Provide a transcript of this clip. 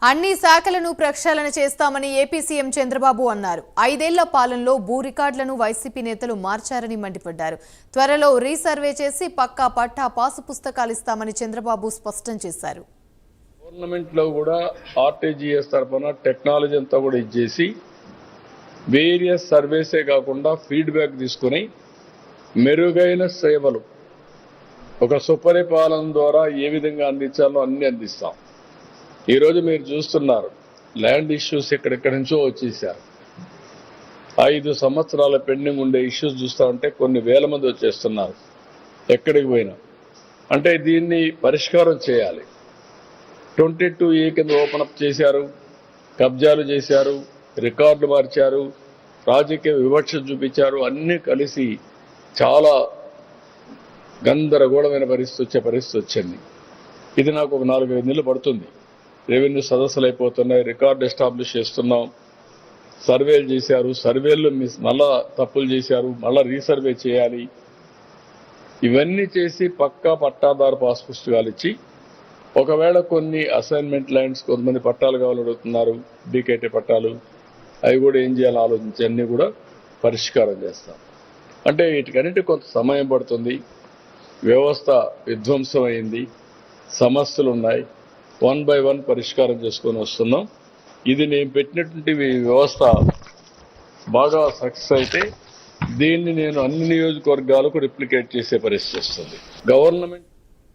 అన్ని శాఖలను ప్రక్షాళన చేస్తామని ఏపీ సీఎం చంద్రబాబు అన్నారు. 5 ఏళ్ల పాలనలో భూ రికార్డులను వైసీపీ నేతలు మార్చారని మండిపడ్డారు. త్వరలో రీసర్వే చేసి పక్కా పట్టా పాసు పుస్తకాలు ఇస్తామని చంద్రబాబు స్పష్టం చేశారు. గవర్నమెంట్ లో కూడా ఆర్టీజీఎస్ తరపున టెక్నాలజీ అంతా కూడా ఇచ్చేసి వేరియస్ సర్వేసే కాకుండా ఫీడ్బ్యాక్ తీసుకుని మెరుగైన సేవలు ఒక సుపరిపాలన ద్వారా ఏ విధంగా అందించాలో అన్ని అందిస్తాం. ఈరోజు మీరు చూస్తున్నారు ల్యాండ్ ఇష్యూస్ ఎక్కడెక్కడి నుంచో వచ్చేసారు. 5 సంవత్సరాల పెండింగ్ ఉండే ఇష్యూస్ చూస్తా ఉంటే కొన్ని వేల మంది వచ్చేస్తున్నారు ఎక్కడికి పోయినా. అంటే దీన్ని పరిష్కారం చేయాలి. 22A కింద ఓపెన్ అప్ చేశారు, కబ్జాలు చేశారు, రికార్డులు మార్చారు, రాజకీయ వివక్ష చూపించారు. అన్నీ కలిసి చాలా గందరగోళమైన పరిస్థితి వచ్చింది. ఇది నాకు ఒక 4-5 నెలలు పడుతుంది. రెవెన్యూ సదస్సులు అయిపోతున్నాయి, రికార్డు ఎస్టాబ్లిష్ చేస్తున్నాం, సర్వేలు చేశారు, సర్వేలు మళ్ళా తప్పులు చేశారు, మళ్ళా రీసర్వే చేయాలి. ఇవన్నీ చేసి పక్కా పట్టాదారు పాస్ పుస్తకాలు ఇచ్చి, ఒకవేళ కొన్ని అసైన్మెంట్ ల్యాండ్స్ కొంతమంది పట్టాలు కావాలని అడుగుతున్నారు, బీకేటీ పట్టాలు, అవి కూడా ఏం చేయాలో ఆలోచించి అన్నీ కూడా పరిష్కారం చేస్తాం. అంటే వీటికన్నిటి కొంత సమయం పడుతుంది. వ్యవస్థ విధ్వంసం అయింది, సమస్యలు ఉన్నాయి. 1 by 1 పరిష్కారం చేసుకొని వస్తున్నాం. ఇది నేను పెట్టినటువంటి వ్యవస్థ బాగా సక్సెస్ అయితే దీన్ని నేను అన్ని నియోజకవర్గాలకు రిప్లికేట్ చేసే పరిస్థితి వస్తుంది. గవర్నమెంట్